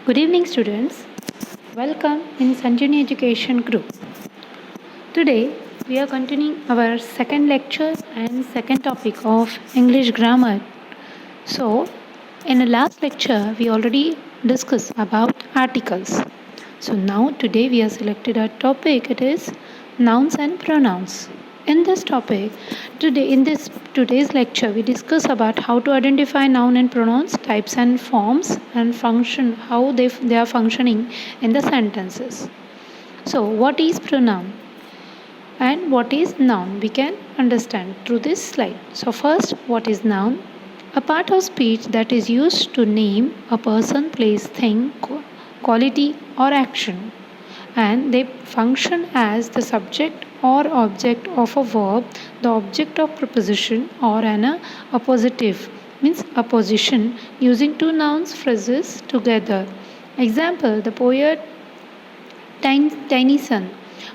Good evening, students. Welcome in Sanjani Education Group. Today, we are continuing our second lecture and second topic of English grammar. So, in the last lecture, we already discussed about articles. So, now today we have selected a topic. It is nouns and pronouns. In this topic, today's lecture, we discuss about how to identify noun and pronouns, types and forms, and function, how they are functioning in the sentences. So, what is pronoun and what is noun? We can understand through this slide. So, first, what is noun? A part of speech that is used to name a person, place, thing, quality, or action, and they function as the subject or object of a verb, the object of preposition, or an appositive, means apposition, using two nouns phrases together. Example: the poet Tennyson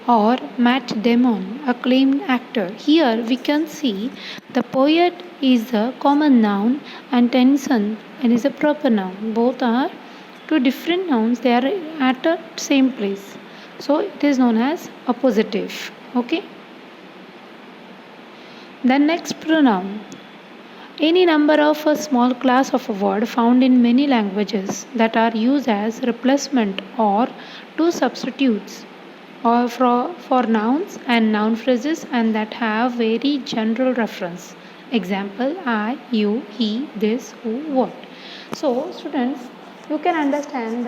or Matt Damon, acclaimed actor. Here we can see the poet is a common noun and Tennyson is a proper noun. Both are two different nouns, they are at the same place. So it is known as appositive. Okay. The next pronoun. Any number of a small class of a word found in many languages that are used as replacement or two substitutes or for nouns and noun phrases and that have very general reference. Example: I, you, he, this, who, what. So students, you can understand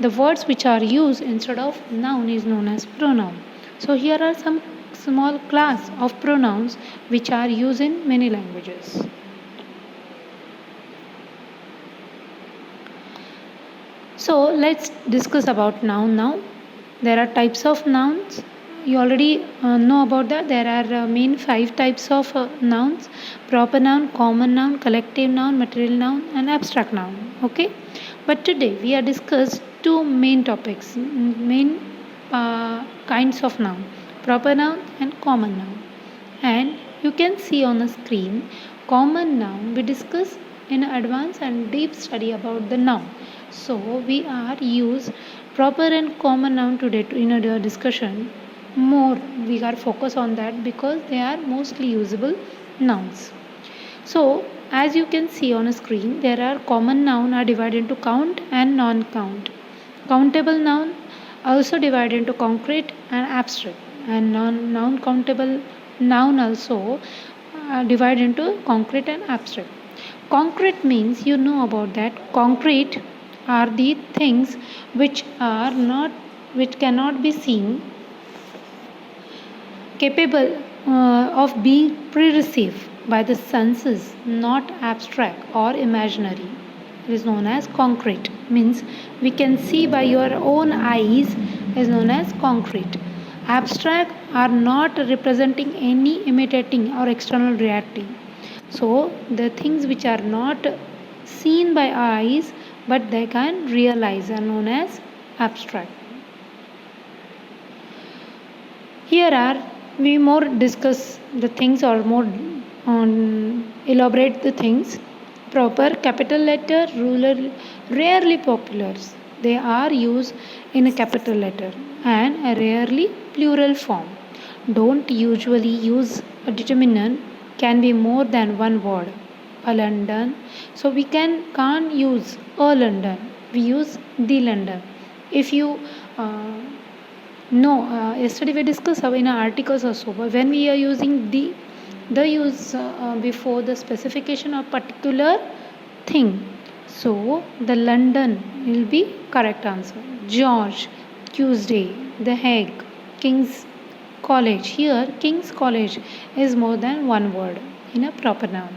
the words which are used instead of noun is known as pronoun. So here are some small class of pronouns which are used in many languages. So let's discuss about noun now. There are types of nouns. You already know about that. There are main 5 types of nouns: proper noun, common noun, collective noun, material noun, and abstract noun. Okay. But today we are discuss two main topics, main kinds of noun: proper noun and common noun. And you can see on the screen common noun. We discuss in advanced and deep study about the noun. So we are use proper and common noun today in our discussion. More we are focus on that because they are mostly usable nouns. So as you can see on a screen, there are common noun are divided into count and non-count. Countable noun also divided into concrete and abstract, and non-countable noun also divided into concrete and abstract. Concrete means you know about that. Concrete are the things which cannot be seen, capable of being perceived by the senses, not abstract or imaginary. It is known as concrete. Means we can see by your own eyes is known as concrete. Abstract are not representing any imitating or external reality. So the things which are not seen by eyes but they can realize are known as abstract. Here are we more discuss the things or more elaborate the things. Proper capital letter, ruler, rarely popular. They are used in a capital letter and a rarely plural form. Don't usually use a determinant, can be more than one word. A London. So we can't use a London. We use the London. If you yesterday we discussed in our articles also, but when we are using the use before the specification of particular thing. So the London will be correct answer. George, Tuesday, The Hague, King's College. Here King's College is more than one word in a proper noun.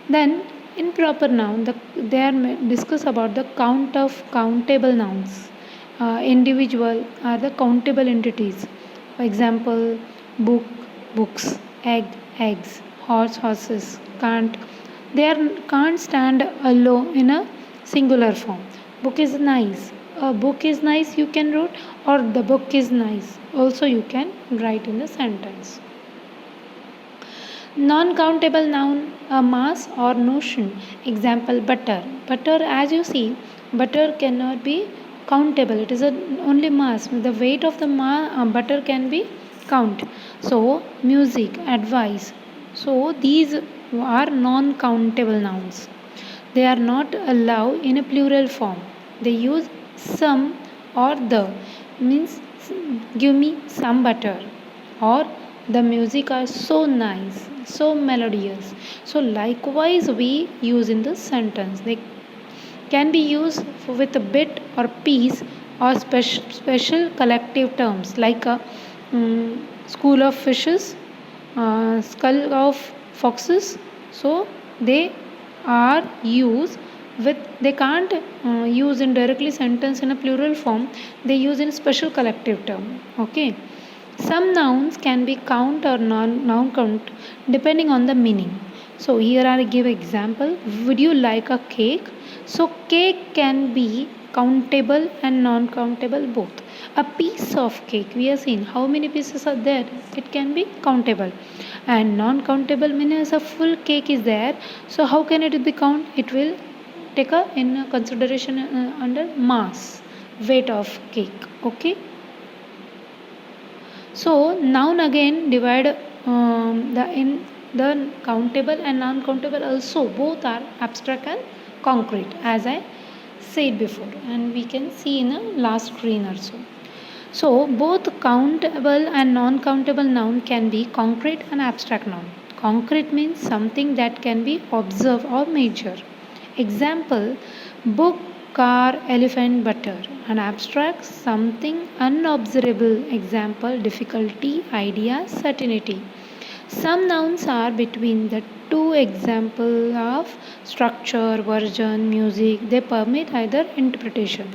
Then in proper noun, they are discuss about the count of countable nouns. Individual are the countable entities. For example, book, books, egg, eggs, horse, horses, can't. Can't stand alone in a singular form. Book is nice. A book is nice you can write, or the book is nice also you can write in the sentence. Non-countable noun, a mass or notion. Example, butter. Butter, as you see, butter cannot be countable. It is a only mass. The weight of the butter can be count. So, music, advice. So, these are non-countable nouns. They are not allowed in a plural form. They use some or the, means give me some butter, or the music are so nice, so melodious. So likewise we use in the sentence. They can be used with a bit or piece or special collective terms like a school of fishes, skull of foxes. So they are used with, they can't use in directly sentence in a plural form. They use in special collective term. Okay. Some nouns can be count or noun count depending on the meaning. So here I give example. Would you like a cake? So cake can be countable and non-countable both. A piece of cake, we have seen how many pieces are there. It can be countable, and non-countable means a full cake is there. So how can it be count? It will take a in consideration under mass, weight of cake. Okay. So noun again divide the countable and non-countable also, both are abstract and concrete, as I said before, and we can see in the last screen also. So both countable and non-countable noun can be concrete and abstract noun. Concrete means something that can be observed or measured. Example, book, car, elephant, butter. And abstract, something unobservable. Example, difficulty, idea, certainty. Some nouns are between the two. Example of structure, version, music. They permit either interpretation.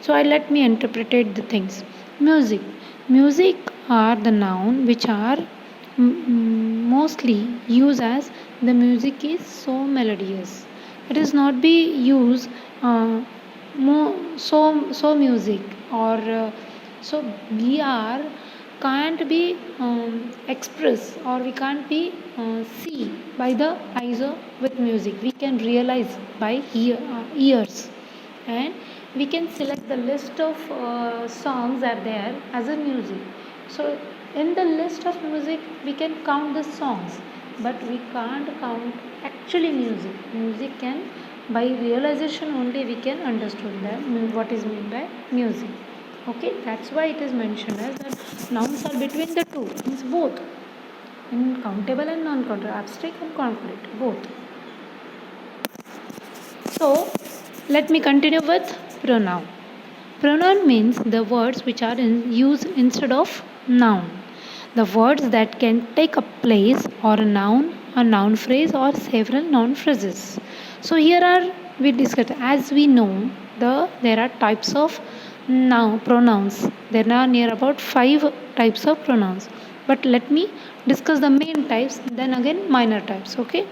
So let me interpret the things. Music. Music are the noun which are mostly used as the music is so melodious. It is not be used so music, or so we are can't be express, or we can't be see by the eyes of with music. We can realize by ears, and we can select the list of songs are there as a music. So in the list of music we can count the songs, but we can't count actually music can, by realization only we can understand that what is meant by music. Okay, that's why it is mentioned as that nouns are between the two, means both in countable and non-countable, abstract and concrete, both. So let me continue with pronoun. Pronoun means the words which are in use instead of noun. The words that can take a place or a noun phrase, or several noun phrases. So here are we discussed, as we know there are types of noun pronouns. There are near about 5 types of pronouns. But let me discuss the main types, then again minor types. Okay.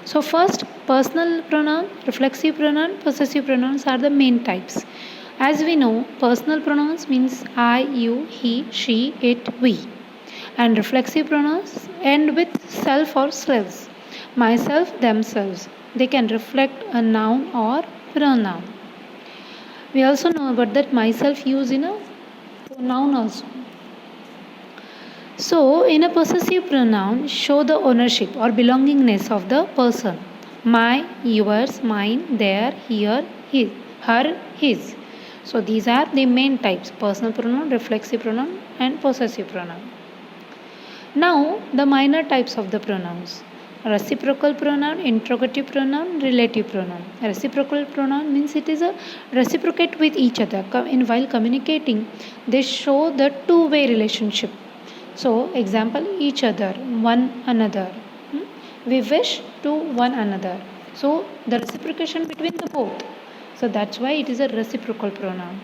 So first, personal pronoun, reflexive pronoun, possessive pronouns are the main types. As we know, personal pronouns means I, you, he, she, it, we. And reflexive pronouns end with self or selves. Myself, themselves. They can reflect a noun or pronoun. We also know about that myself used in a noun also. So, in a possessive pronoun, show the ownership or belongingness of the person. My, yours, mine, their, here, his, her, his. So, these are the main types: personal pronoun, reflexive pronoun, and possessive pronoun. Now, the minor types of the pronouns: reciprocal pronoun, interrogative pronoun, relative pronoun. Reciprocal pronoun means it is a reciprocate with each other. While communicating, they show the two-way relationship. So, example, each other, one another. We wish to one another. So, the reciprocation between the both. So, that's why it is a reciprocal pronoun.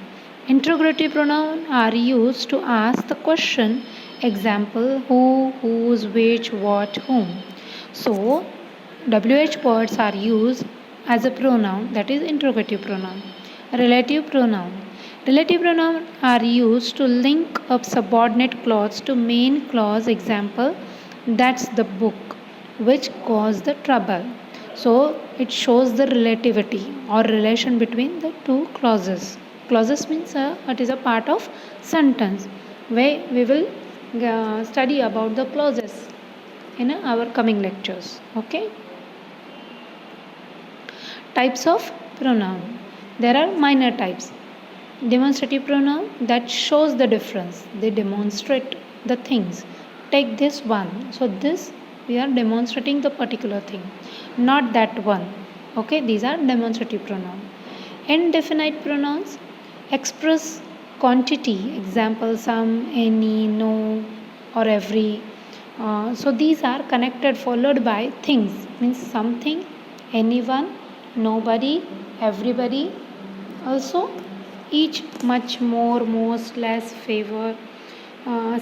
Interrogative pronoun are used to ask the question. Example, who, whose, which, what, whom. So, WH words are used as a pronoun, that is interrogative pronoun. Relative pronoun. Relative pronoun are used to link up subordinate clause to main clause. Example, that's the book. which cause the trouble. So it shows the relativity or relation between the two clauses. Clauses means it is a part of sentence where we will study about the clauses in our coming lectures. Okay. Types of pronoun. There are minor types. Demonstrative pronoun that shows the difference. They demonstrate the things. Take this one. So this we are demonstrating the particular thing, not that one. Okay, these are demonstrative pronoun. Indefinite pronouns express quantity. Example: some, any, no, or every. So these are connected followed by things, means something, anyone, nobody, everybody. Also each, much, more, most, less, favor,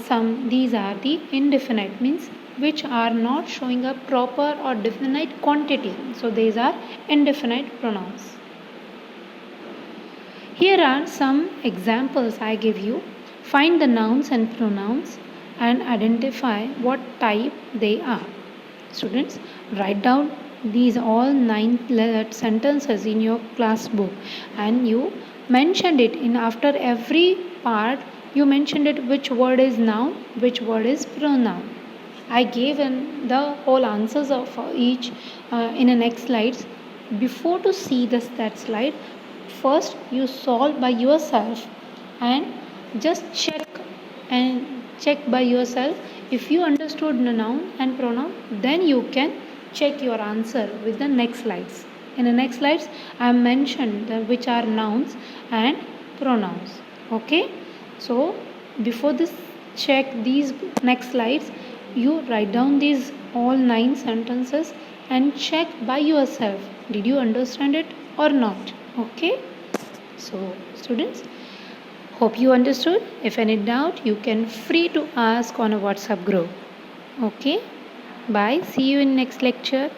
some. These are the indefinite, means which are not showing a proper or definite quantity. So these are indefinite pronouns. Here are some examples I give you. Find the nouns and pronouns and identify what type they are. Students, write down these all 9 sentences in your class book, and you mentioned it in after every part. You mentioned it which word is noun, which word is pronoun. I gave in the whole answers of each in the next slides. Before to see that slide, first you solve by yourself and just check by yourself. If you understood the noun and pronoun, then you can check your answer with the next slides. In the next slides, I have mentioned which are nouns and pronouns. Okay, so before this, check these next slides. You write down these all 9 sentences and check by yourself. Did you understand it or not? Okay. So students, hope you understood. If any doubt, you can free to ask on a WhatsApp group. Okay. Bye. See you in next lecture.